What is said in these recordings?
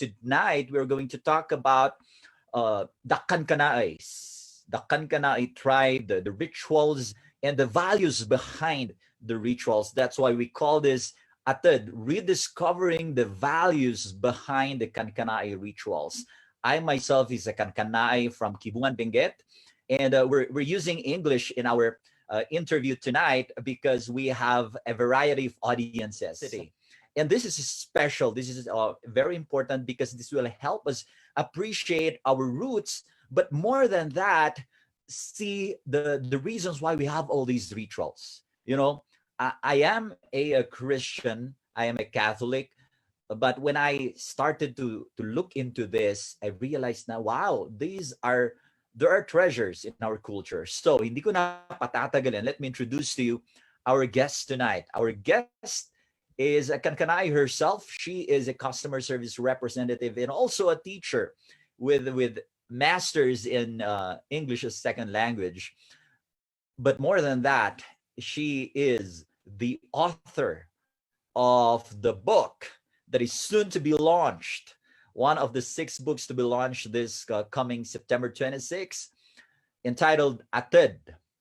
tonight we're going to talk about the Kankanaeys, the Kankanaey tribe, the rituals, and the values behind the rituals. That's why we call this Atid, rediscovering the values behind the Kankanaey rituals. I myself is a Kankanaey from Kibungan, Benguet, and we're using English in our interview tonight because we have a variety of audiences. And this is special. This is very important because this will help us appreciate our roots, but more than that, see the reasons why we have all these rituals. You know, I am a Christian, I am a Catholic, but when I started to look into this, I realized now, wow, there are treasures in our culture. So hindi ko na patatagalin. Let me introduce to you our guest tonight. Our guest is Kankanaey herself. She is a customer service representative and also a teacher with masters in English as second language. But more than that, she is the author of the book that is soon to be launched. One of the 6 books to be launched this coming September 26th, entitled Atid,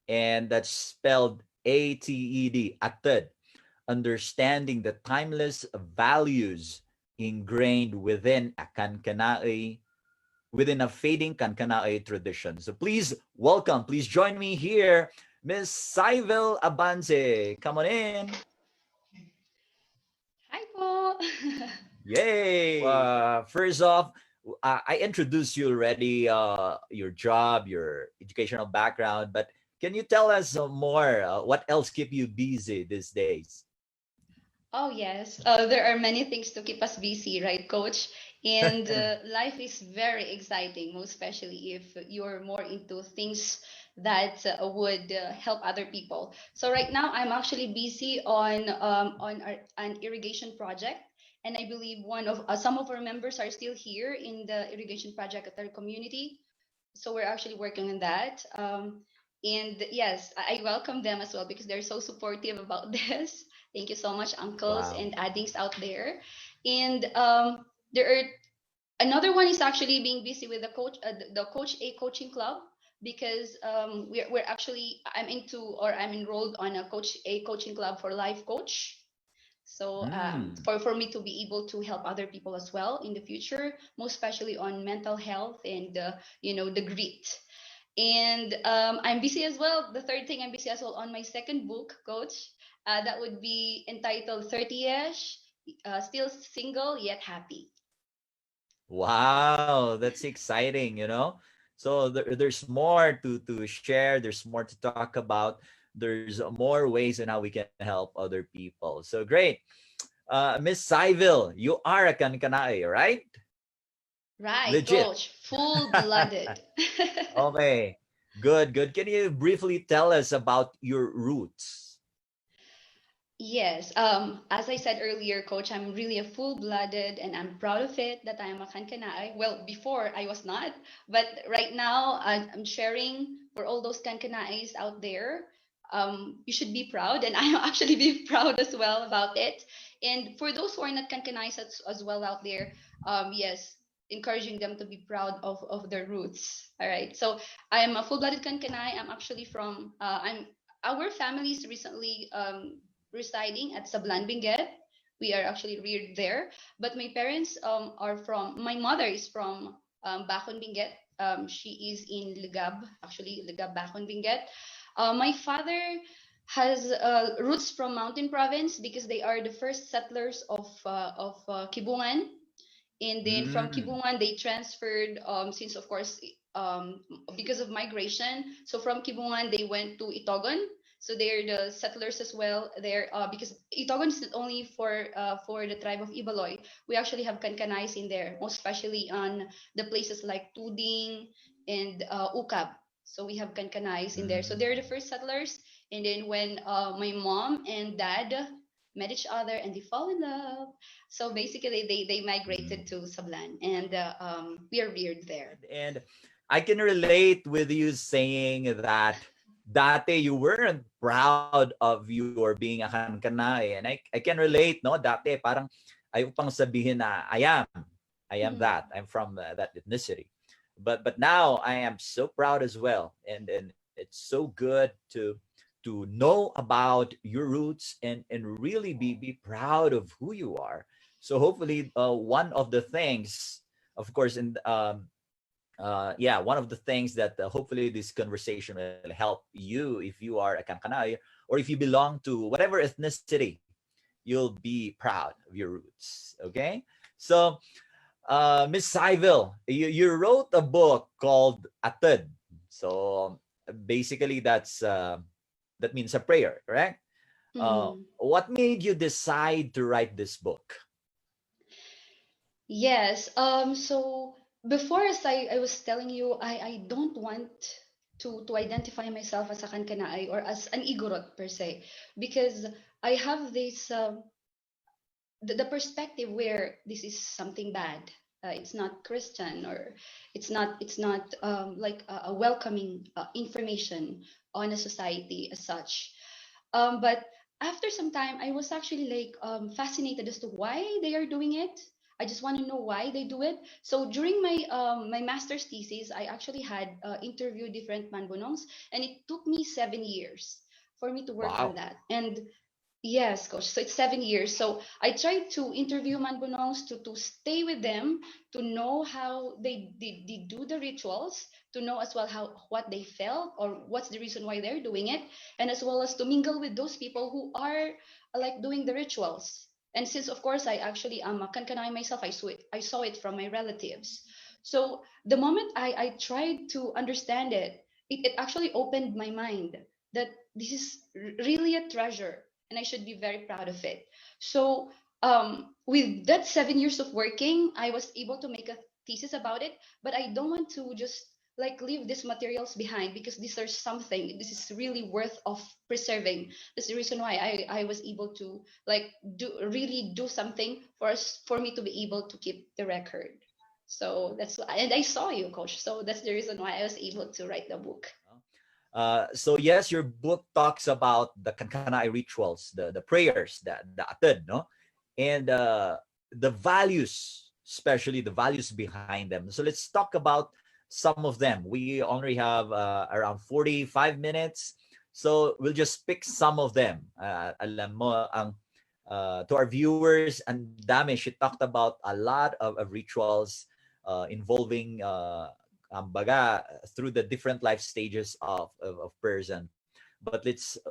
and that's spelled ATED, Atid, understanding the timeless values ingrained within a Kankanaey, within a fading Kankanaey tradition. So please join me here, Miss Syvel Abance. Come on in. Hi po! Yay! First off, I introduced you already, your job, your educational background, but can you tell us more? What else keep you busy these days? Oh, yes. There are many things to keep us busy, right, Coach? And life is very exciting, most especially if you're more into things that would help other people. So right now, I'm actually busy on an irrigation project, and I believe one of some of our members are still here in the irrigation project at our community. So we're actually working on that. And yes, I welcome them as well because they're so supportive about this. Thank you so much, uncles Wow. and addings out there. And there are another one is actually being busy with the Coach A coaching club because we're actually I'm enrolled on a Coach A coaching club for life coach. So Mm. for me to be able to help other people as well in the future, most especially on mental health and the grit. And I'm busy as well. The third thing, I'm busy as well on my second book, Coach. That would be entitled 30ish, still single yet happy. Wow, that's exciting, you know? So there's more to share, there's more to talk about, there's more ways in how we can help other people. So great. Miss Syvil, you are a Kankanaey, right? Right, Legit. Coach, full blooded. Okay. Good, good. Can you briefly tell us about your roots? Yes, as I said earlier, Coach, I'm really a full-blooded, and I'm proud of it that I am a Kankanaey. Well, before I was not, but right now I'm sharing for all those Kankanaeys out there. You should be proud, and I am actually be proud as well about it. And for those who are not Kankanaeys as well out there, yes, encouraging them to be proud of their roots. All right, so I am a full-blooded Kankanaey. I'm actually from I'm our families recently residing at Sablan, Benguet. We are actually reared there. But my parents my mother is from Bacon, Benguet. She is in Ligab, actually, Ligab, Bacon, Benguet. My father has roots from Mountain Province because they are the first settlers of Kibungan. And then from Mm. Kibungan, they transferred, since of course, because of migration. So from Kibungan, they went to Itogon. So they're the settlers as well there, because Itogon is not only for the tribe of Ibaloy. We actually have Kankanays in there, most especially on the places like Tuding and Ukab. So we have Kankanays in there. So they're the Mm. first settlers. And then when my mom and dad met each other and they fall in love, so basically, they Mm. migrated to Sablan, and we are reared there. And I can relate with you saying that dati you weren't proud of your being a Kankanaey. And I can relate, no? Dati parang ayaw pang sabihin na I am. I am Mhm. that. I'm from that ethnicity. But now I am so proud as well, and it's so good to know about your roots and really be proud of who you are. So hopefully, one of the things, of course, in yeah, one of the things that hopefully this conversation will help you if you are a Kankanay, or if you belong to whatever ethnicity, you'll be proud of your roots. Okay, so Miss Syvel, you wrote a book called Atid. So basically, that means a prayer, correct? Mhm. What made you decide to write this book? Yes. So before, as I was telling you, I don't want to identify myself as a Kankanaay or as an Igorot per se, because I have this the perspective where this is something bad. It's not Christian, or it's not like a welcoming information on a society as such. But after some time, I was actually like fascinated as to why they are doing it. I just want to know why they do it. So during my master's thesis, I actually had interviewed different manbunongs, and it took me 7 years for me to work on Wow. that. And yes, coach. So it's 7 years. So I tried to interview Manbunongs to stay with them, to know how they do the rituals, to know as well how what they felt or what's the reason why they're doing it, and as well as to mingle with those people who are like doing the rituals. And since of course I actually am a Kankanai myself, I saw it from my relatives. So the moment I tried to understand it, it actually opened my mind that this is really a treasure, and I should be very proud of it. So, with that 7 years of working, I was able to make a thesis about it, but I don't want to just like leave these materials behind, because these are something, this is really worth of preserving. That's the reason why I was able to like do something for us, for me to be able to keep the record. So that's why, and I saw you, coach. So that's the reason why I was able to write the book. So yes, your book talks about the Kankanai rituals, the prayers, the atid, no, and the values, especially the values behind them. So let's talk about some of them. We only have around 45 minutes, so we'll just pick some of them. Alam mo, to our viewers, and dami, she talked about a lot of rituals involving baga through the different life stages of person. But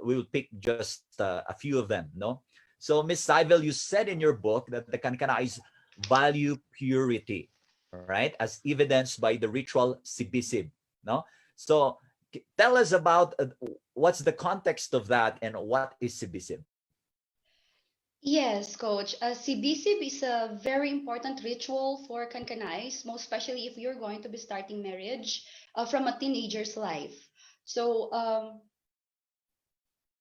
we'll pick just a few of them, no? So Miss Syvel, you said in your book that the Kankanais value purity, right, as evidenced by the ritual sibisib, no? So tell us about what's the context of that and what is sibisib. Yes, coach. Sibisib is a very important ritual for Kankanais, most especially if you're going to be starting marriage from a teenager's life. So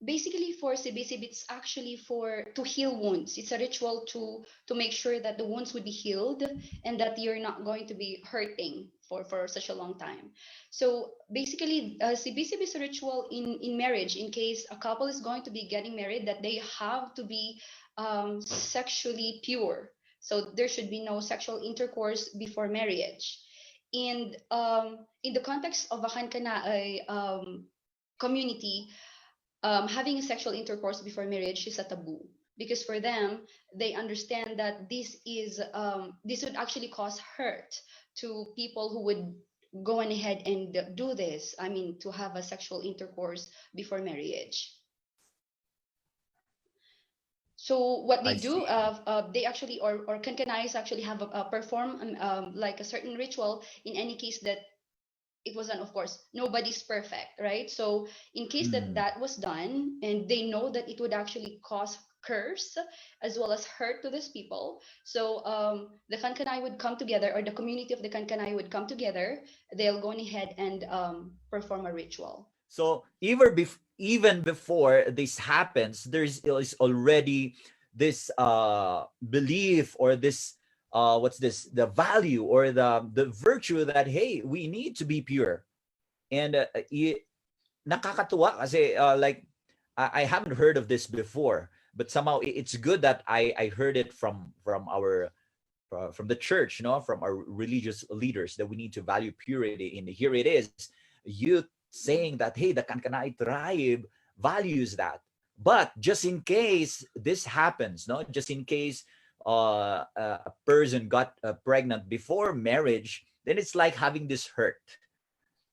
basically for Sibisib, it's actually for to heal wounds. It's a ritual to make sure that the wounds would be healed and that you're not going to be hurting for such a long time. So basically, Sibisib is a ritual in marriage in case a couple is going to be getting married, that they have to be sexually pure. So there should be no sexual intercourse before marriage. And in the context of a Kankanaay community, having a sexual intercourse before marriage is a taboo, because for them, they understand that this would actually cause hurt to people who would go on ahead and do this. I mean, to have a sexual intercourse before marriage. So what I they do, see. they actually, or Kankanais actually have perform like a certain ritual in any case that it wasn't, of course, nobody's perfect, right? So in case that Mm, that was done and they know that it would actually cause curse as well as hurt to these people, so the Kankanai would come together, or the community of the Kankanai would come together. They'll go ahead and perform a ritual. so even before this happens, is already this belief, or this what's this, the value or the virtue that hey, we need to be pure. And nakakatuwa kasi like I haven't heard of this before, but somehow it's good that I heard it from our from the church, from our religious leaders, that we need to value purity. And here it is, you saying that, hey, the Kankanaey tribe values that. But just in case this happens, no, just in case a person got pregnant before marriage, then it's like having this hurt.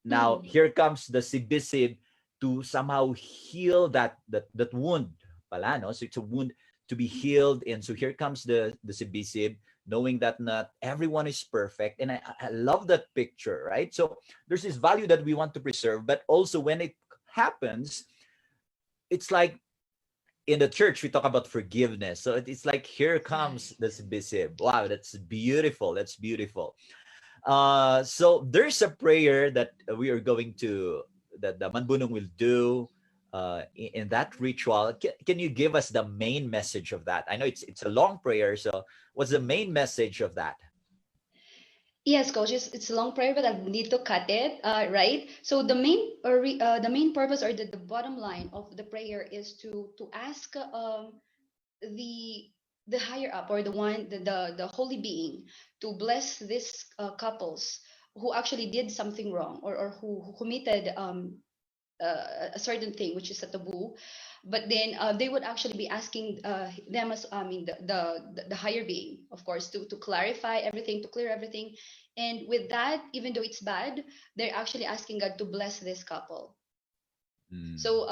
Now Mm. here comes the Sibisib to somehow heal that wound pala, no? So it's a wound to be healed. And so here comes the Sibisib, knowing that not everyone is perfect. And I love that picture, right? So there's this value that we want to preserve, but also when it happens, it's like in the church we talk about forgiveness. So it's like here comes Right. the Sibisib. Wow, that's beautiful. That's beautiful. So there's a prayer that we are going to, that the Manbunong will do in that ritual. Can you give us the main message of that? I know it's a long prayer, so what's the main message of that? Yes, coach. It's a long prayer, but I need to cut it. Right. So the main purpose or the bottom line of the prayer is to ask the the higher up or the one the holy being to bless these couples who actually did something wrong, or who committed a certain thing which is a taboo. But then they would actually be asking them, as I mean the higher being, of course, to clarify everything, to clear everything. And with that, even though it's bad, they're actually asking God to bless this couple. Mm. So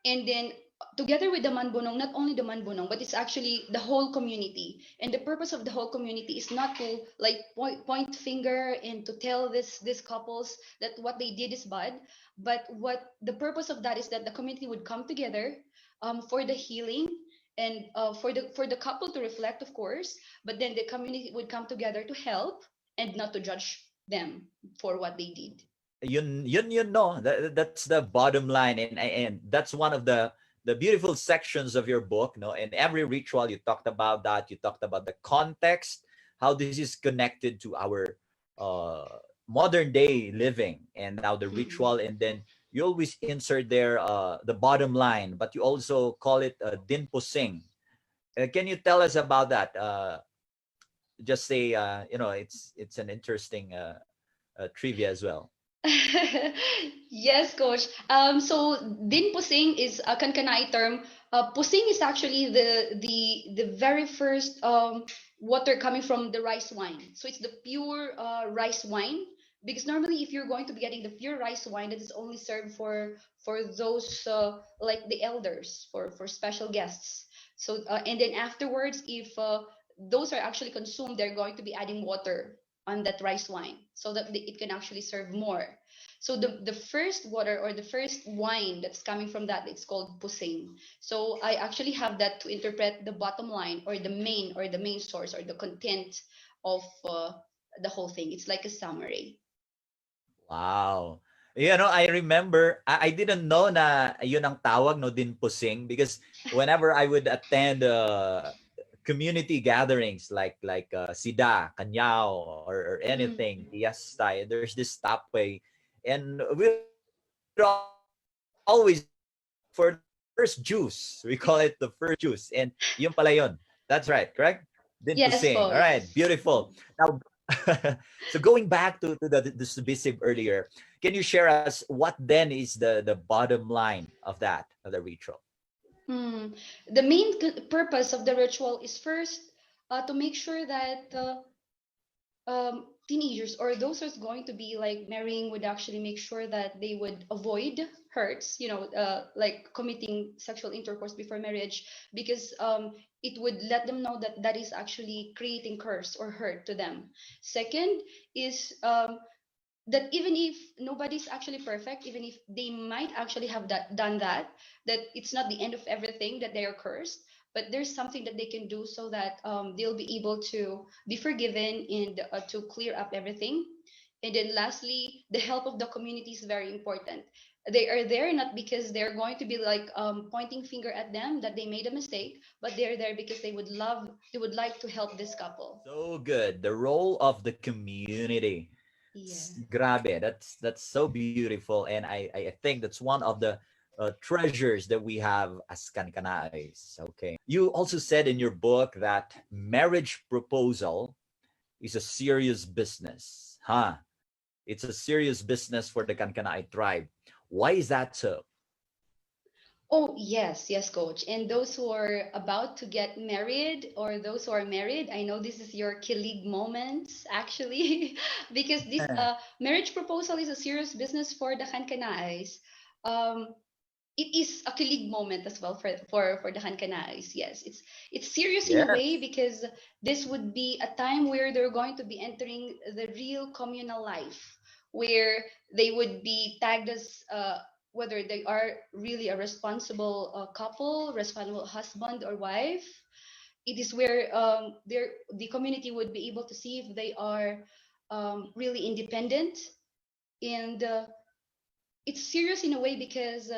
and then together with the manbunong, not only the manbunong, but it's actually the whole community. And the purpose of the whole community is not to like point finger and to tell this couples that what they did is bad, but what the purpose of that is that the community would come together for the healing, and for the couple to reflect, of course, but then the community would come together to help and not to judge them for what they did. Yun no, that's the bottom line. And that's one of the beautiful sections of your book, no. And every ritual, you talked about that, you talked about the context, how this is connected to our modern day living, and now the Mhm. ritual. And then you always insert there the bottom line, but you also call it din pusing. Can you tell us about that? Just say, it's an interesting trivia as well. Yes, coach. So din pusing is a Kankanai term. Pusing is actually the very first water coming from the rice wine. So it's the pure rice wine. Because normally, if you're going to be getting the pure rice wine, that is only served for those like the elders, for special guests. So and then afterwards, if those are actually consumed, they're going to be adding water on that rice wine so that it can actually serve more. So the first water or the first wine that's coming from that, it's called pusing. So I actually have that to interpret the bottom line or the main source or the content of the whole thing. It's like a summary. Wow. I remember, I didn't know na yun ang tawag, no, din pusing, because whenever I would attend community gatherings like Sida, Kanyao, or Mm. anything, Fiesta, there's this tapway. And we'd always go for the first juice. We call it the first juice. And yun pala yun. That's right, correct? Din pusing. All right, Yes, beautiful. coach. Now, so going back to the submissive earlier, can you share us what then is the bottom line of the ritual? Hmm. The main purpose of the ritual is first to make sure that teenagers or those who's going to be like marrying would actually make sure that they would avoid hurts, like committing sexual intercourse before marriage, because it would let them know that that is actually creating curse or hurt to them. Second is that even if nobody's actually perfect, even if they might actually have done that, that it's not the end of everything that they are cursed, but there's something that they can do so that they'll be able to be forgiven and to clear up everything. And then lastly, the help of the community is very important. They are there not because they're going to be like pointing finger at them that they made a mistake, but they're there because they would like to help this couple. So good. The role of the community. Yeah. Grabe. That's so beautiful, and I think that's one of the treasures that we have as Kankanaes. Okay. You also said in your book that marriage proposal is a serious business, huh? It's a serious business for the Kankanaey tribe. Why is that so? Oh, yes, yes, coach. And those who are about to get married or those who are married, I know this is your kilig moments actually, because this marriage proposal is a serious business for the Kankanaes. Um, it is a kilig moment as well for the Kankanaes. Yes, it's serious in a way Yes. because this would be a time where they're going to be entering the real communal life, where they would be tagged as whether they are really a responsible couple, responsible husband or wife. It is where the community would be able to see if they are really independent. And it's serious in a way because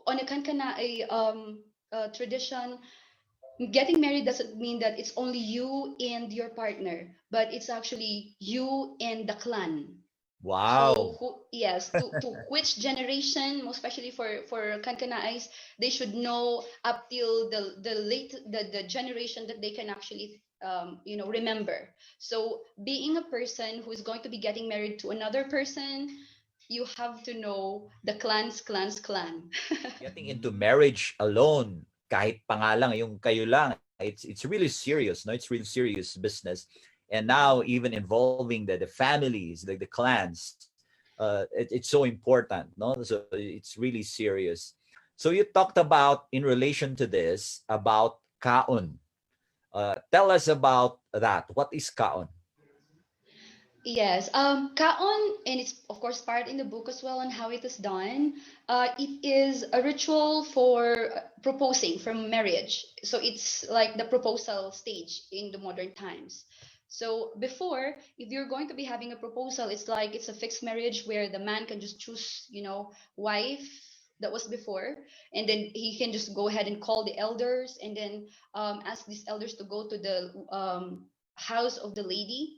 on a Kankanaey tradition, getting married doesn't mean that it's only you and your partner, but it's actually you and the clan. So Wow. who, yes, to which generation, most especially for Kankanaais, they should know up till the generation that they can actually remember. So being a person who is going to be getting married to another person, you have to know the clan. Getting into marriage alone, kahit pa nga lang yung kayo lang, it's really serious, no? It's really serious business. And now even involving the families, the clans, it's so important, no? So it's really serious. So you talked about in relation to this about kaon. Tell us about that. What is kaon? Yes, kaon, and it's of course part in the book as well on how it is done. It is a ritual for proposing from marriage. So it's like the proposal stage in the modern times. So before, if you're going to be having a proposal, it's like it's a fixed marriage where the man can just choose, wife. That was before, and then he can just go ahead and call the elders, and then ask these elders to go to the house of the lady,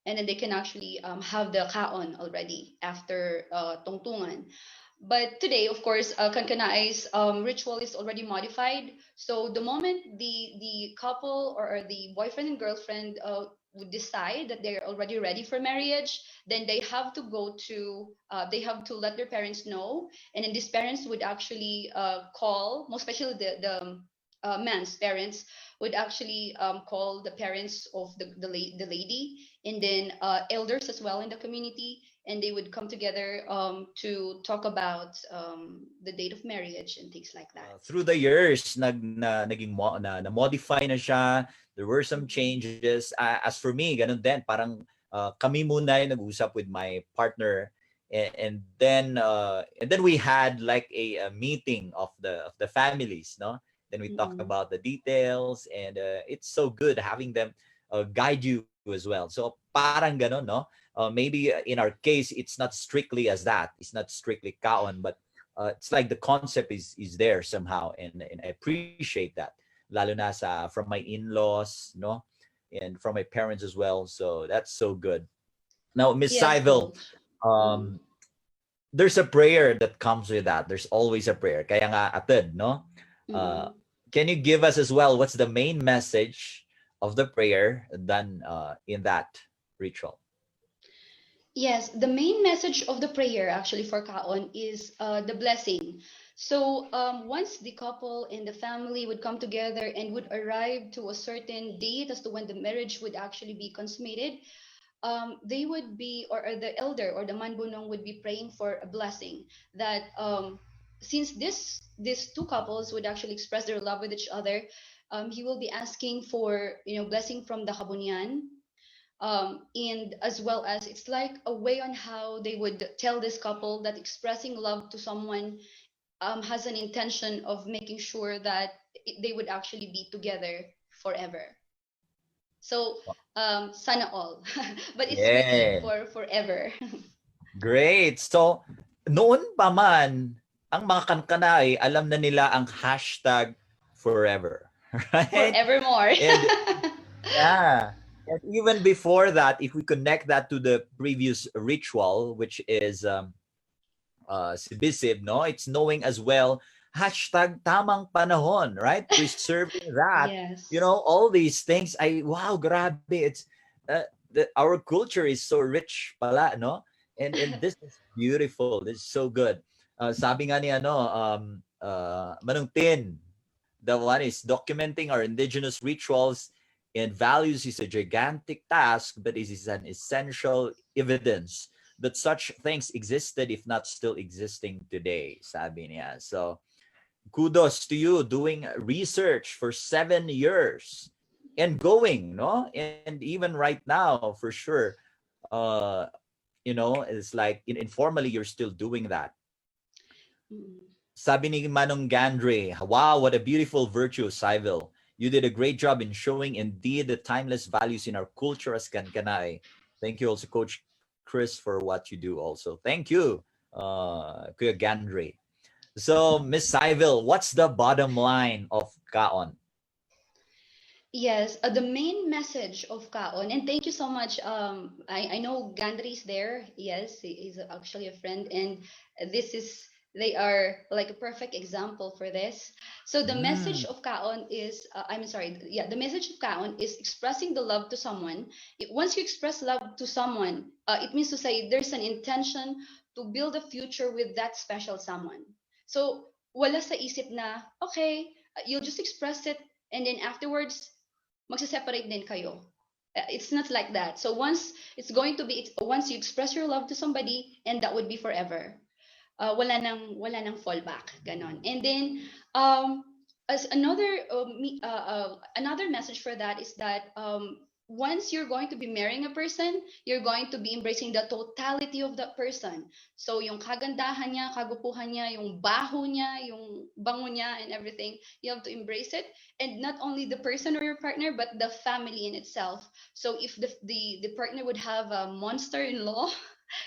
and then they can actually have the kaon already after tungtungan. But today, of course, Kankanae's ritual is already modified. So the moment the couple or the boyfriend and girlfriend would decide that they're already ready for marriage, then they have to let their parents know, and then these parents would actually call, most especially the man's parents would actually call the parents of the lady, and then elders as well in the community, and they would come together to talk about the date of marriage and things like that. Through the years naging na modify na siya. There were some Mhm. changes. As for me, ganun din, parang kami muna yung nag-usap with my partner, and then we had like a meeting of the families, no? Then we talked Mm-mm. about the details, and it's so good having them guide you as well. So parang ganun, no? Maybe in our case it's not strictly as that. It's not strictly kaon, but it's like the concept is there somehow, and I appreciate that, lalo na from my in-laws, no, and from my parents as well. So that's so good. Now, Miss Yes, Syvel, coach. Mm. um there's a prayer that comes with that. There's always a prayer, kaya nga atid, no? uh Mm-mm. can you give us as well what's the main message of the prayer done in that ritual? Yes, the main message of the prayer actually for Kaon is the blessing. So once the couple and the family would come together and would arrive to a certain date as to when the marriage would actually be consummated, they would be, or the elder or the manbunong would be praying for a blessing that since these two couples would actually express their love with each other, he will be asking for blessing from the kabunyan, and as well as it's like a way on how they would tell this couple that expressing love to someone has an intention of making sure that they would actually be together forever. So sana all, but it's really Yeah. for forever. Great. So, noon pa man, ang mga kankanay, alam na nila ang hashtag forever. Right? Forevermore. And yeah. And even before that, if we connect that to the previous ritual, which is sibisib, no? It's knowing as well, hashtag tamang panahon, right? Preserving that, Yes. all these things. Wow, grabe. It's our culture is so rich pala, no? And this is beautiful. This is so good. Sabi nga ni Manong Tin, the one is documenting our indigenous rituals and values is a gigantic task, but it is an essential evidence that such things existed, if not still existing today, sabi niya. So, kudos to you doing research for 7 years and going, no? And even right now, for sure, uh, it's like informally you're still doing that. Mm. Sabi ni Manong Gandre, wow, what a beautiful virtue, Syvel. You did a great job in showing indeed the timeless values in our culture as Kankanaey. Thank you also, Coach Chris, for what you do also. Thank you, Kuya Gandre. So, Miss Syvel, what's the bottom line of Kaon? Yes, the main message of Kaon, and thank you so much. I know Gandri is there. Yes, he's actually a friend, and this is they are like a perfect example for this. So the message Mm, of Kaon is, I'm sorry, yeah, the message of Kaon is expressing the love to someone. Once you express love to someone, it means to say there's an intention to build a future with that special someone. So wala sa isip na, okay, you'll just express it and then afterwards magse-separate din kayo. It's not like that. So once once you express your love to somebody and that would be forever. Wala nang fallback ganon. And then as another message for that is that once you're going to be marrying a person, you're going to be embracing the totality of that person. So yung kagandahan niya, kagupuhan niya, yung baho niya, yung bango niya and everything, you have to embrace it. And not only the person or your partner, but the family in itself. So if the partner would have a monster-in-law,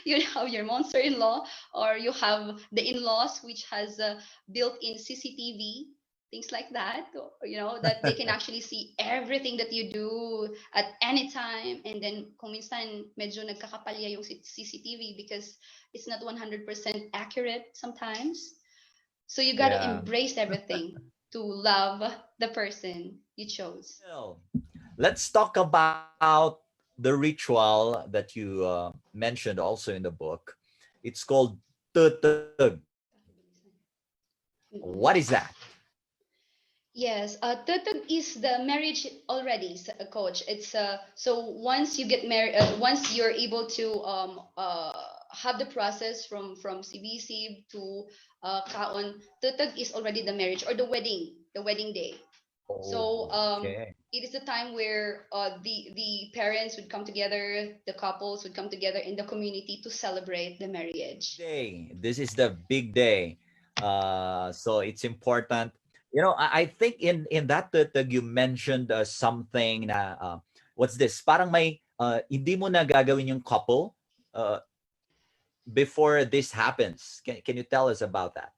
you have your monster-in-law, or you have the in-laws which has built-in CCTV, things like that, that they can actually see everything that you do at any time. And then kung minsan medyo nagkakapalya yung CCTV because it's not 100% accurate sometimes. So you got to yeah. embrace everything to love the person you chose. Well, let's talk about the ritual that you mentioned also in the book. It's called tutug. What is Mm-mm. that? Yes, tutug is the marriage already, coach. It's so once you get married, once you're able to have the process from CBC to kaon, tutug is already the marriage or the wedding day. So Okay. it is the time where the parents would come together, the couples would come together in the community to celebrate the Big marriage. day. This is the big day. So it's important. I think in that tutug you mentioned something na what's this? Parang may hindi mo na gagawin yung couple uh, before this happens. Can you tell us about that?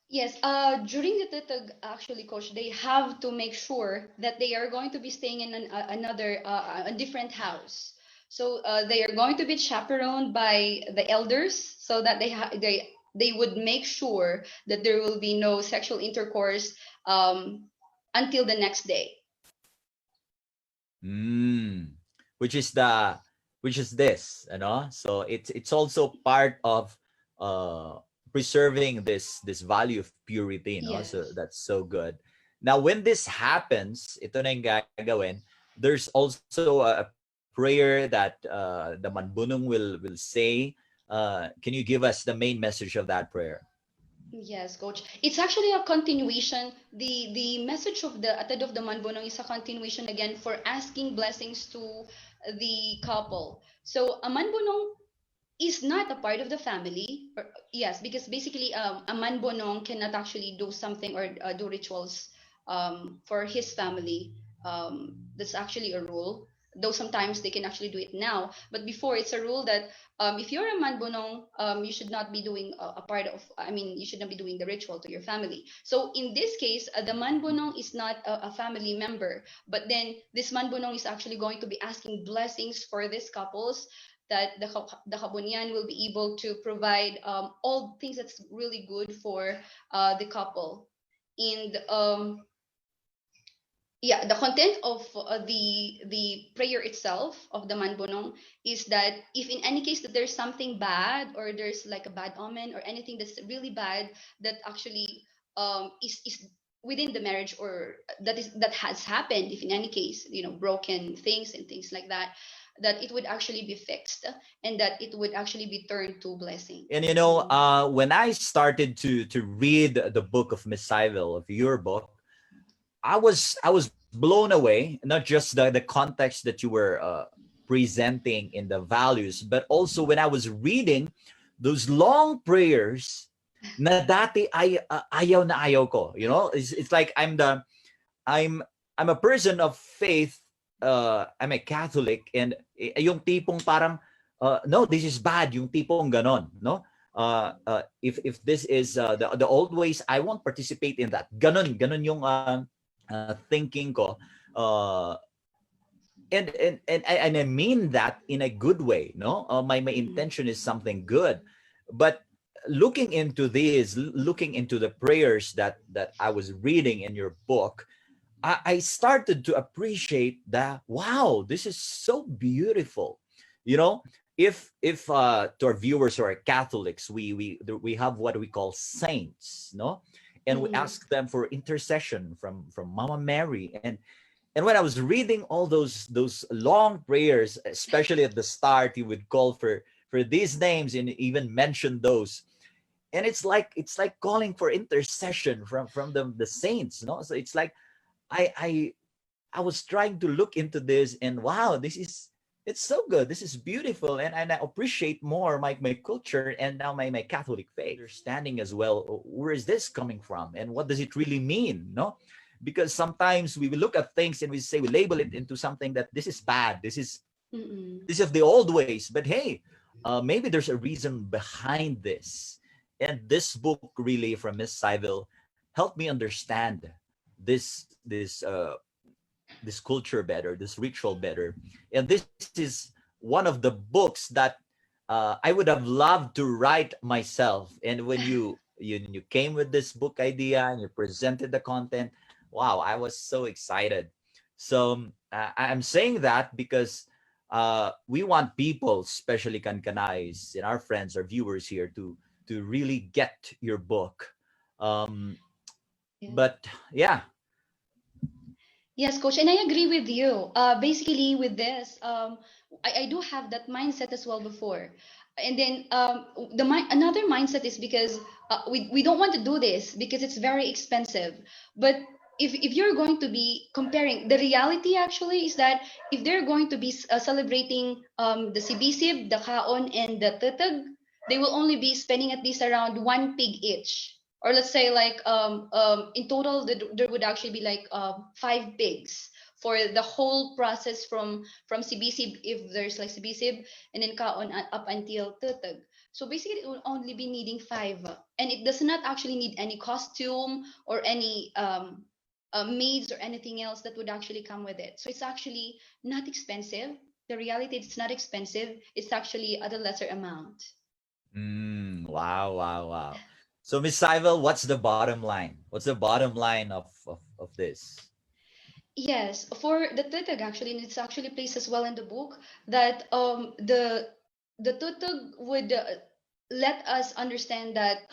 Yes, during the tutug, actually, coach, they have to make sure that they are going to be staying in a different house. So they are going to be chaperoned by the elders, so that they would make sure that there will be no sexual intercourse until the next day. Mm. Which is this, So it's also part of uh preserving this value of purity, no? So Yes. that's so good. Now when this happens, ito na yung gagawin, there's also a prayer that the manbunong will say. Can you give us the main message of that prayer? Yes, coach. It's actually a continuation. The message of the Atad of the Manbonong is a continuation again for asking blessings to the couple. So a Manbonong is not a part of the family. Yes, because basically a Manbonong cannot actually do something or do rituals for his family. That's actually a rule. Though sometimes they can actually do it now, but before it's a rule that if you're a manbonong, you should not be doing a part of. I mean, you should not be doing the ritual to your family. So in this case, the manbonong is not a family member, but then this manbonong is actually going to be asking blessings for these couples that the kabunyan will be able to provide all things that's really good for the couple. And yeah, the content of the prayer itself of the manbonong is that if in any case that there's something bad, or there's like a bad omen or anything that's really bad that actually is within the marriage, or that has happened, if in any case, broken things and things like that, that it would actually be fixed, and that it would actually be turned to blessing. And So when I started to read the book of Miss Syvel, of your book, I was blown away. Not just the context that you were presenting in the values, but also when I was reading those long prayers na dati ayaw na ayaw ko. It's like I'm I'm a person of faith. I'm a Catholic, and yung tipong parang no, this is bad. Yung tipong ganon, no? If this is the old ways, I won't participate in that. Ganon yung thinking ko. Uh, and I mean that in a good way, no? My mm-mm, intention is something good, but looking into the prayers that I was reading in your book, I started to appreciate that. Wow, this is so beautiful. You know, if to our viewers who are Catholics, we have what we call saints, no, and we mm-mm, ask them for intercession from Mama Mary. And when I was reading all those long prayers, especially at the start, he would call for these names and even mention those, and it's like calling for intercession from the saints, no. So it's like I I I was trying to look into this, and wow, it's so good. This is beautiful, and I appreciate more my culture and now my Catholic faith. Understanding as well, where is this coming from and what does it really mean, no? Because sometimes we will look at things and we label it into something that this is bad. mm-mm. This is the old ways, but hey, maybe there's a reason behind this. And this book really from Miss Syvel helped me understand this culture better, this ritual better. And this is one of the books that I would have loved to write myself. And when you came with this book idea and you presented the content, wow, I was so excited. So I'm saying that because we want people, especially Kankanays and our friends, our viewers here, to really get your book. Um, Yeah. but yeah, Yes, coach, and I agree with you. Basically, with this, I do have that mindset as well before, and then another mindset is because we don't want to do this because it's very expensive. But if you're going to be comparing, the reality actually is that if they're going to be celebrating the sibisib, the kaon, and the tutug, they will only be spending at least around 1 pig each, or let's say like in total there would actually be like 5 pigs for the whole process from CBC, if there's like CBC, and then kaon up until tutug. So basically it will only be needing five, and it does not actually need any costume or any maids or anything else that would actually come with it. So it's actually not expensive. The reality, it's not expensive, it's actually at a lesser amount. Wow, wow, wow. So, Miss Syvel, what's the bottom line? What's the bottom line of this? Yes, for the tutug actually, and it's actually placed as well in the book that the tutug would let us understand that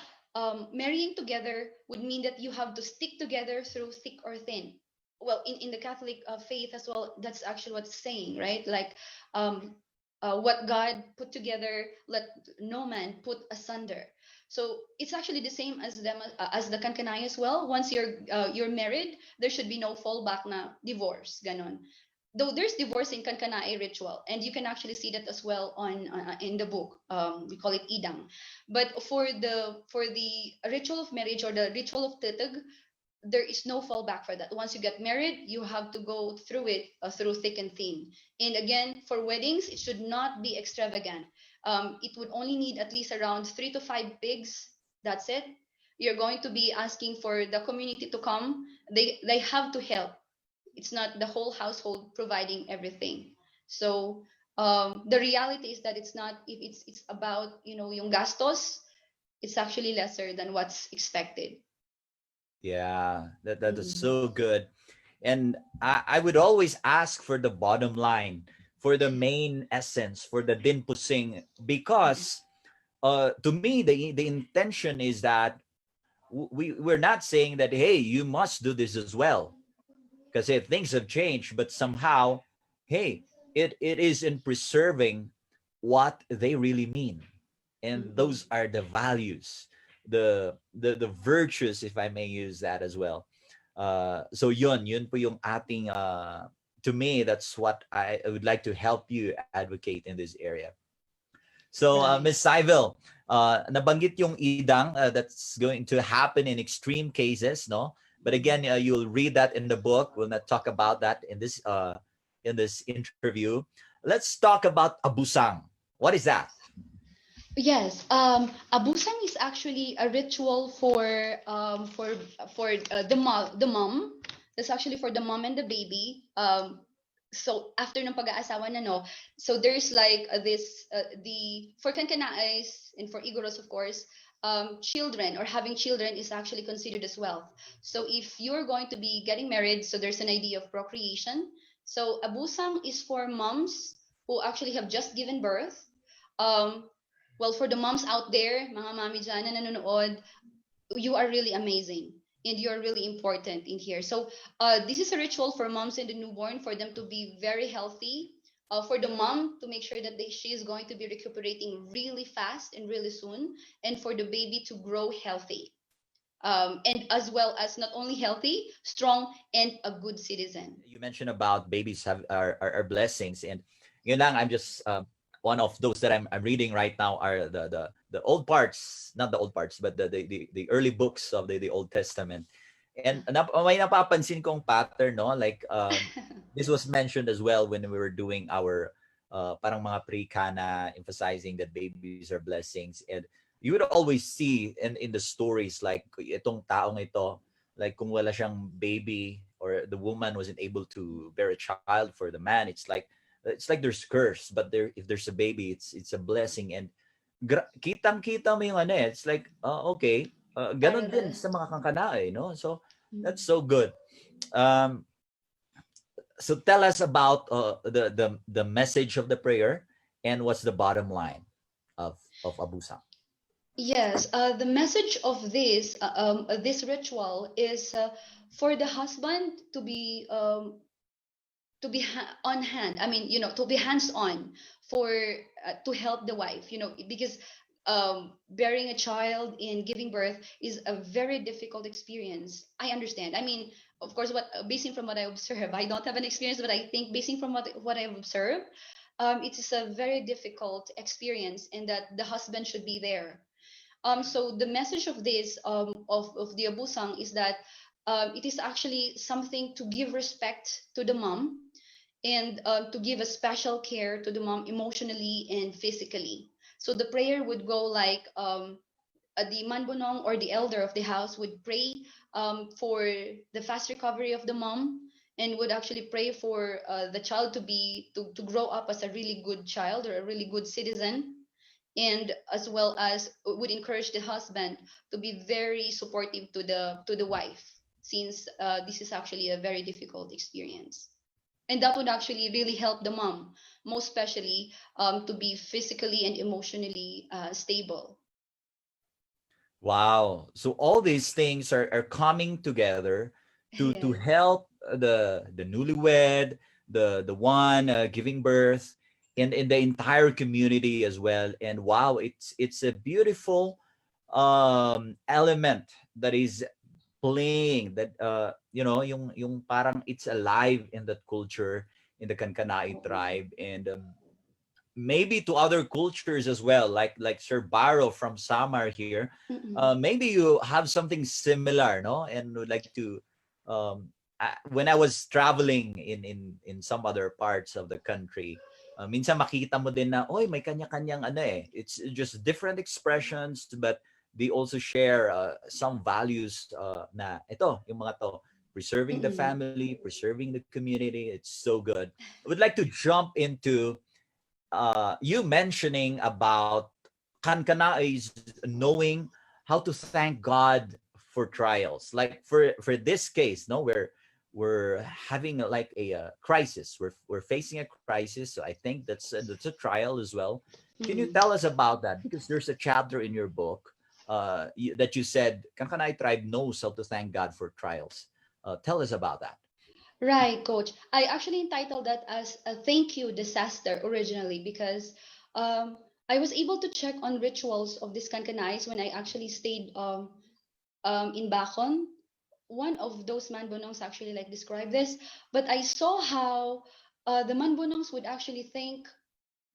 marrying together would mean that you have to stick together through thick or thin. Well, in the Catholic faith as well, that's actually what it's saying, right? Like um, what God put together, let no man put asunder. So it's actually the same as them as the Kankanay as well. Once you're married, there should be no fallback na divorce, ganon. Though there's divorce in Kankanae ritual, and you can actually see that as well on in the book. We call it idang. But for the ritual of marriage or the ritual of tetag, there is no fallback for that. Once you get married, you have to go through it through thick and thin. And again, for weddings, it should not be extravagant. It would only need at least around 3 to 5 pigs. That's it. You're going to be asking for the community to come. They have to help. It's not the whole household providing everything. So the reality is that it's not, if it's about yung gastos, it's actually lesser than what's expected. Yeah, that is Mm-mm. so good. And I would always ask for the bottom line, for the main essence, for the din pusing, Mm-mm. because to me the intention is that we're not saying that, hey, you must do this as well, because if things have changed, but somehow, hey, it is in preserving what they really mean, and Mm-mm. those are the values, the virtues, if I may use that as well. So yun po yung ating to me, that's what I would like to help you advocate in this area. So, Right. Ms. Syvel, nabanggit yung idang that's going to happen in extreme cases, no? But again, Mm-mm. you'll read that in the book. We'll not talk about that in this interview. Let's talk about abusang. What is that? Yes, abusang is actually a ritual for the mom. That's actually for the mom and the baby. So after ng pag-aasawa na, no, so there's like this the for Kankanaes and for Igoros, of course, children or having children is actually considered as wealth. So if you're going to be getting married, so there's an idea of procreation. So abusang is for moms who actually have just given birth. Um, well, for the moms out there, mga mami dyan na nanonood, you are really amazing and you're really important in here. So, this is a ritual for moms and the newborn for them to be very healthy. For the mom to make sure that she is going to be recuperating really fast and really soon, and for the baby to grow healthy, and as well as not only healthy, strong, and a good citizen. You mentioned about babies are blessings, and yun lang, I'm just one of those that I'm reading right now are the old parts, not the old parts, but the early books of the Old Testament. And may napapansin kong pattern, no, like this was mentioned as well when we were doing our parang mga pre-kana, emphasizing that babies are blessings. And you would always see in the stories, like itong taong ito, like kung wala siyang baby, or the woman wasn't able to bear a child for the man, it's like there's curse, but there, if there's a baby, it's a blessing. And kitang kita mo yung ano eh, it's like okay, ganun din Aral. sa mga kankanae, no? So that's Mm. so good. um so tell us about the message of the prayer, and what's the bottom line of abusa. Yes, the message of this ritual is for the husband to be on hand. I mean, to be hands on for to help the wife. Because bearing a child and giving birth is a very difficult experience. I understand. I mean, of course, what basing from what I observe, I don't have an experience, but I think basing from what I've observed, it is a very difficult experience, and that the husband should be there. So the message of this of the abusang is that it is actually something to give respect to the mom, and to give a special care to the mom emotionally and physically. So the prayer would go like, the manbonong or the elder of the house would pray for the fast recovery of the mom, and would actually pray for the child to grow up as a really good child or a really good citizen, and as well as would encourage the husband to be very supportive to the wife, since this is actually a very difficult experience, and that would actually really help the mom, most especially, to be physically and emotionally stable. Wow. So all these things are coming together to Yes. help the newlywed, the one giving birth, and in the entire community as well. And wow, it's a beautiful element that is playing, that yung parang it's alive in that culture, in the Kankanaey tribe, and maybe to other cultures as well, like Sir Barrow from Samar here. Mm-mm. Maybe you have something similar, no? And would like to, when I was traveling in some other parts of the country, minsan makita mo din na, oy, may kanya-kanyang ano eh. It's just different expressions, but they also share some values na ito, yung mga to, preserving the Mm-mm. family, preserving the community. It's so good. I would like to jump into you mentioning about Kankanaes knowing how to thank God for trials. Like for this case, no, we're having like a crisis. We're facing a crisis. So I think that's a trial as well. Can you Mhm. tell us about that? Because there's a chapter in your book that you said Kankanaey tribe knows how to thank God for trials. Tell us about that. Right, coach. I actually entitled that as a thank you disaster originally because um, I was able to check on rituals of these Kankanais when I actually stayed in Bacon. One of those manbonongs actually like described this, but I saw how the manbonongs would actually thank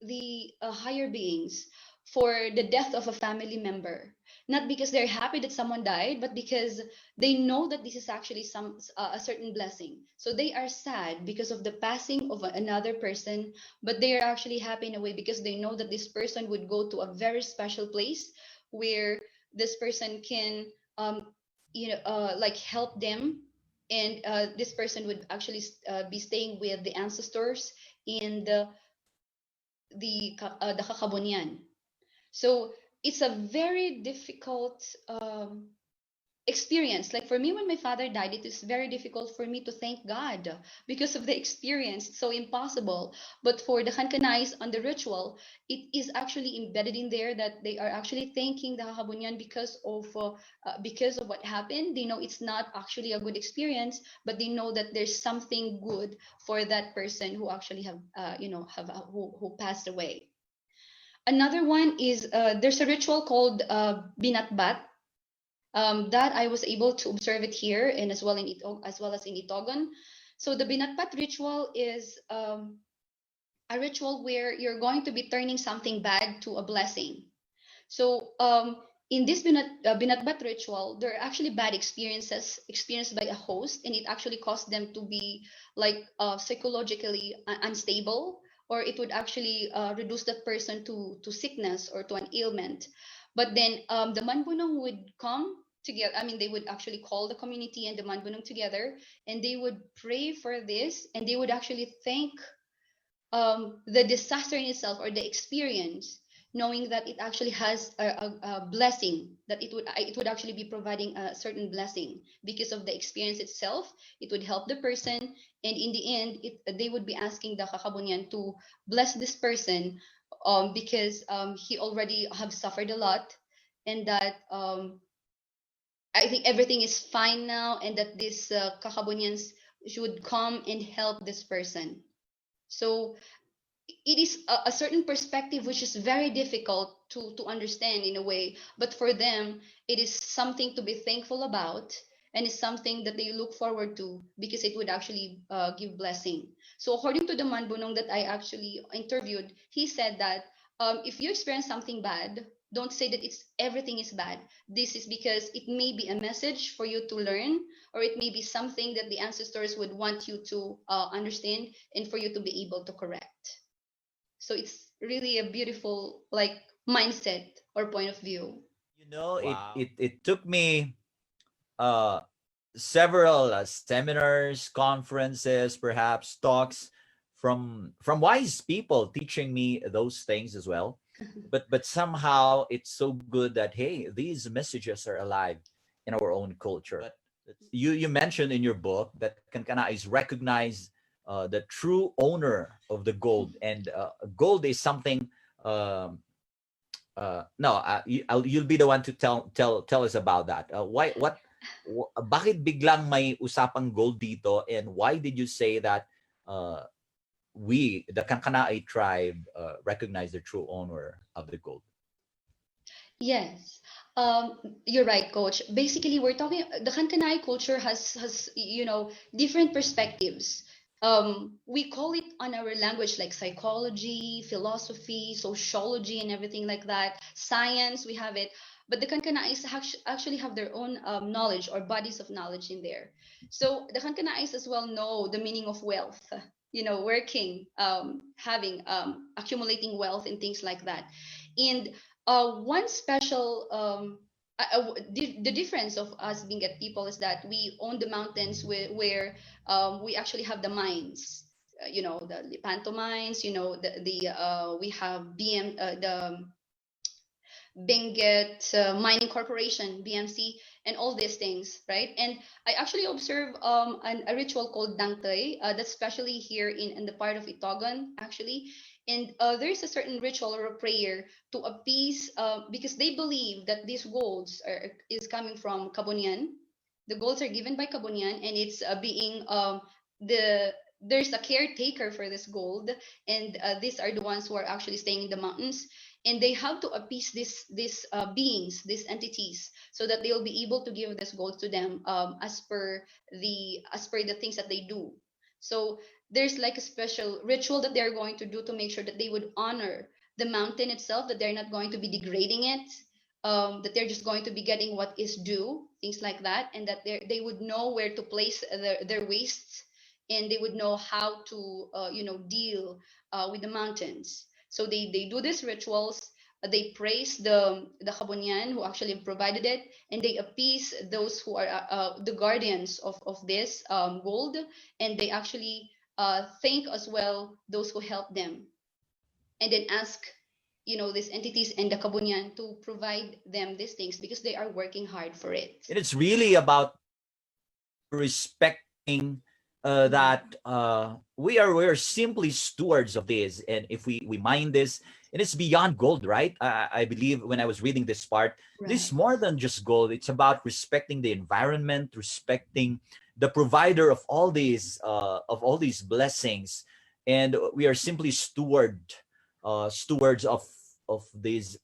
the higher beings for the death of a family member, not because they're happy that someone died, but because they know that this is actually some a certain blessing. So they are sad because of the passing of another person, but they are actually happy in a way because they know that this person would go to a very special place where this person can like help them, and this person would actually be staying with the ancestors in the kakabunyan. So it's a very difficult experience. Like for me, when my father died, it is very difficult for me to thank God because of the experience. It's so impossible. But for the Hankanais on the ritual, it is actually embedded in there that they are actually thanking the kakabunyan because of what happened. They know it's not actually a good experience, but they know that there's something good for that person who actually have who passed away. Another one is there's a ritual called binatbat that I was able to observe it here and as well as in Itogon. So the binatbat ritual is a ritual where you're going to be turning something bad to a blessing. So in this binatbat ritual, there are actually bad experiences experienced by a host, and it actually caused them to be like psychologically unstable, or it would actually reduce that person to sickness or to an ailment. But then the manbunong would come together. I mean, they would actually call the community and the manbunong together, and they would pray for this, and they would actually thank the disaster in itself or the experience, knowing that it actually has a blessing, that it would actually be providing a certain blessing because of the experience itself. It would help the person, and in the end, they would be asking the kakabunyan to bless this person because he already have suffered a lot, and that I think everything is fine now, and that these kakabunyans should come and help this person. So it is a certain perspective which is very difficult to understand in a way, but for them it is something to be thankful about, and it's something that they look forward to because it would actually give blessing. So according to the manbunong that I actually interviewed, he said that if you experience something bad, don't say that it's everything is bad. This is because it may be a message for you to learn, or it may be something that the ancestors would want you to understand and for you to be able to correct. So it's really a beautiful like mindset or point of view. You know, Wow. it took me uh several seminars, conferences, perhaps talks from wise people teaching me those things as well. But somehow it's so good that hey, these messages are alive in our own culture. But You mentioned in your book that Kankana is recognized the true owner of the gold, and gold is something. No, you'll be the one to tell us about that. Bakit biglang may usapang gold dito, and why did you say that uh, we, the Kankanaey tribe, recognize the true owner of the gold? Yes, you're right, Coach. Basically, we're talking the Kankanai culture has different perspectives. We call it on our language like psychology, philosophy, sociology, and everything like that. Science, we have it, but the Kankanais actually have their own knowledge or bodies of knowledge in there. So the Kankanais as well know the meaning of wealth. Working, having, accumulating wealth and things like that, and one special the difference of us being at people is that we own the mountains where we actually have the mines. The Lepanto mines. We have BM the Benguet Mining Corporation, BMC, and all these things, right? And I actually observe a ritual called Dangtay, that's especially here in the part of Itogon, actually. And there's a certain ritual or a prayer to appease, because they believe that these golds is coming from Kabunian. The golds are given by Kabunian, and it's being the there's a caretaker for this gold, and these are the ones who are actually staying in the mountains, and they have to appease these beings, these entities, so that they'll be able to give this gold to them, as per the things that they do. So there's like a special ritual that they're going to do to make sure that they would honor the mountain itself, that they're not going to be degrading it, that they're just going to be getting what is due, things like that, and that they would know where to place their wastes, and they would know how to deal with the mountains. So they do these rituals. They praise the Habonyan who actually provided it, and they appease those who are the guardians of this gold, and they actually thank as well those who help them, and then ask these entities and the Kabunyan to provide them these things because they are working hard for it. And it's really about respecting that Mhm. we're simply stewards of this, and if we mine this, and it's beyond gold, right? I believe when I was reading this part, this is Right. more than just gold. It's about respecting the environment, respecting the provider of all these blessings, and we are simply stewards of these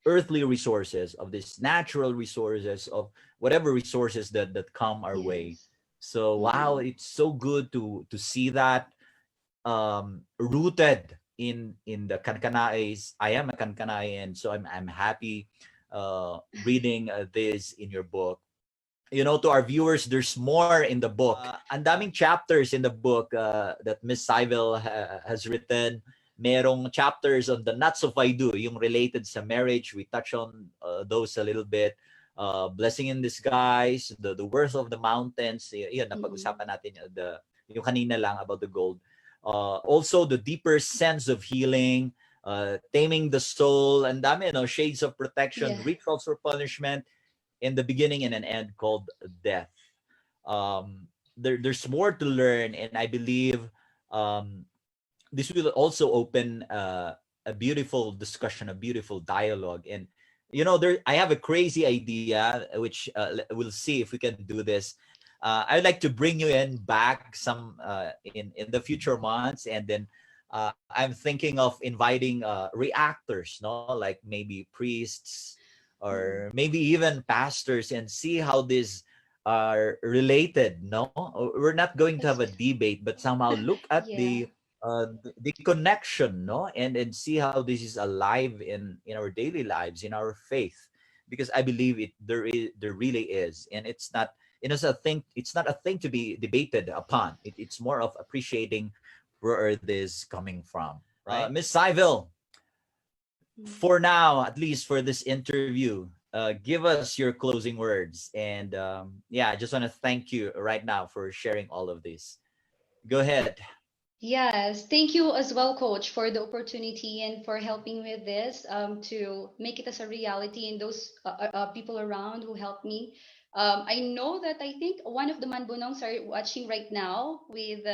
earthly resources, of these natural resources, of whatever resources that come our way. Yes. So wow, Mm-mm. it's so good to see that rooted in the Kankanaes. I am a Kankanaean, so I'm happy reading this in your book. To our viewers, there's more in the book. Ang daming chapters in the book that Miss Syvel has written. Merong chapters on the nuts of I do, yung related sa marriage. We touch on those a little bit. Blessing in disguise, the worth of the mountains. Yun, Mm-mm. napag-usapan natin yung kanina lang about the gold. Also, the deeper sense of healing, taming the soul, and dami, shades of protection, Yeah. rituals for punishment, in the beginning and an end called death. There's more to learn, and I believe um, this will also open a beautiful discussion, a beautiful dialogue. And there I have a crazy idea, which we'll see if we can do this. I'd like to bring you in back some in the future months, and then I'm thinking of inviting reactors, no, like maybe priests or Mm. maybe even pastors, and see how these are related. No, we're not going to have That's a debate, but somehow look at yeah. the connection, no, and see how this is alive in our daily lives, in our faith, because I believe there really is, and it's not a thing to be debated upon. It's more of appreciating where it is coming from, right? Miss Syvel, Mm. for now, at least for this interview, give us your closing words, and yeah, I just want to thank you right now for sharing all of this. Go ahead. Yes, thank you as well, Coach, for the opportunity and for helping with this, to make it as a reality and those people around who helped me. I know that I think one of the Manbunongs are watching right now with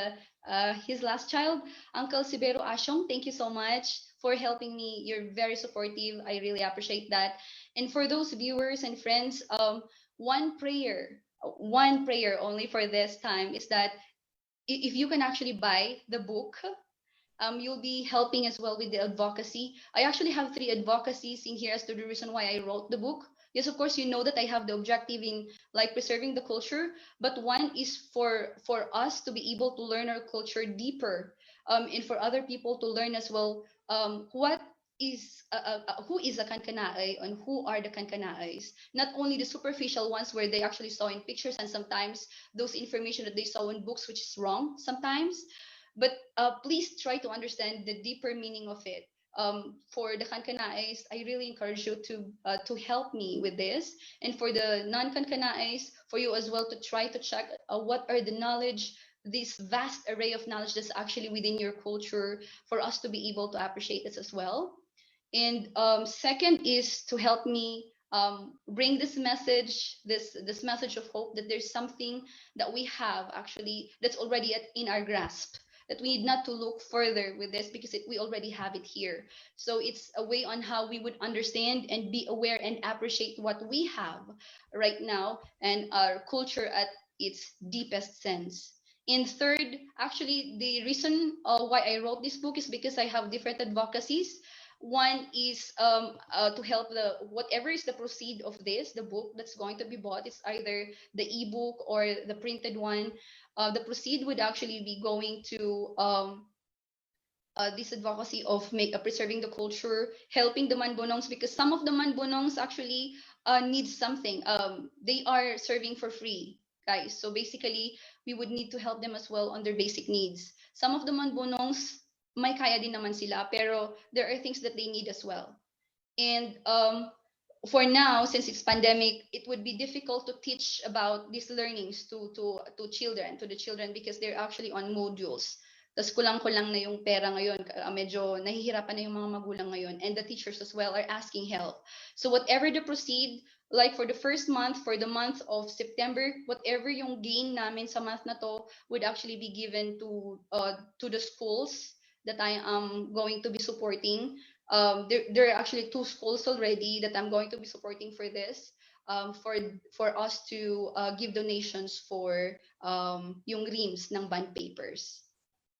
his last child, Uncle Sibero Ashong. Thank you so much for helping me. You're very supportive. I really appreciate that. And for those viewers and friends, one prayer only for this time is that if you can actually buy the book, you'll be helping as well with the advocacy. I actually have three advocacies in here as to the reason why I wrote the book. Yes, of course, you know that I have the objective in like preserving the culture, but one is for us to be able to learn our culture deeper, and for other people to learn as well, what is who is a Kankanaey and who are the Kankanaeys. Not only the superficial ones where they actually saw in pictures and sometimes those information that they saw in books, which is wrong sometimes, but please try to understand the deeper meaning of it. For the Kankanaes, I really encourage you to help me with this, and for the non-Kankanaes, for you as well to try to check what are the knowledge, this vast array of knowledge that's actually within your culture, for us to be able to appreciate this as well. And second is to help me bring this message, this message of hope, that there's something that we have actually that's already in our grasp, that we need not to look further with this because we already have it here. So it's a way on how we would understand and be aware and appreciate what we have right now and our culture at its deepest sense. And third, actually, the reason why I wrote this book is because I have different advocacies. One is to help the whatever is the proceed of this, the book that's going to be bought. It's either the ebook or the printed one. The proceed would actually be going to this advocacy of preserving the culture, helping the manbonongs, because some of the manbonongs actually need something. They are serving for free, guys. So basically, we would need to help them as well on their basic needs. Some of the manbonongs, may kaya din naman sila, pero there are things that they need as well. And for now, since it's pandemic, it would be difficult to teach about these learnings to the children because they're actually on modules. Tas kulang-kulang na yung pera ngayon. Medyo nahihirapan na yung mga magulang ngayon. And the teachers as well are asking help. So whatever the proceed, like for the first month, for the month of September, whatever yung gain namin sa month na to would actually be given to the schools that I am going to be supporting. There are actually two schools already that I'm going to be supporting for this, for us to give donations for yung reams ng bond papers.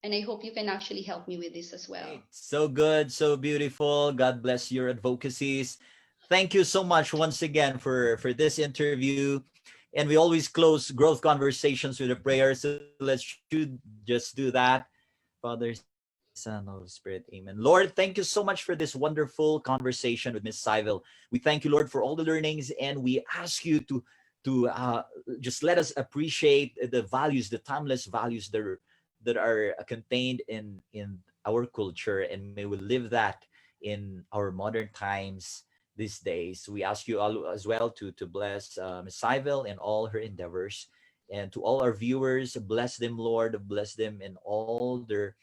And I hope you can actually help me with this as well. Great. So good, so beautiful. God bless your advocacies. Thank you so much once again for this interview. And we always close growth conversations with a prayer. So let's just do that. Father, Son, Holy Spirit, amen. Lord, thank you so much for this wonderful conversation with Miss Syvel. We thank you, Lord, for all the learnings, and we ask you to just let us appreciate the values, the timeless values that are contained in our culture, and may we live that in our modern times these days. We ask you all as well to bless Ms. Syvel and all her endeavors, and to all our viewers, bless them, Lord, bless them in all their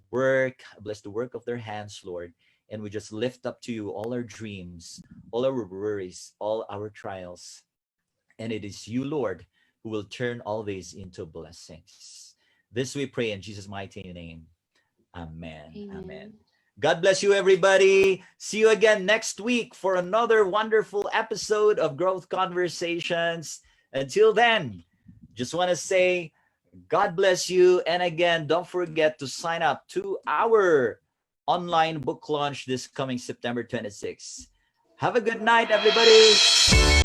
work, bless the work of their hands, Lord. And we just lift up to you all our dreams, all our worries, all our trials, and it is you, Lord, who will turn all these into blessings. This we pray in Jesus' mighty name. Amen. Amen. Amen. God bless you, everybody. See you again next week for another wonderful episode of Growth Conversations. Until then, just want to say God bless you. And again, don't forget to sign up to our online book launch this coming September 26th. Have a good night, everybody.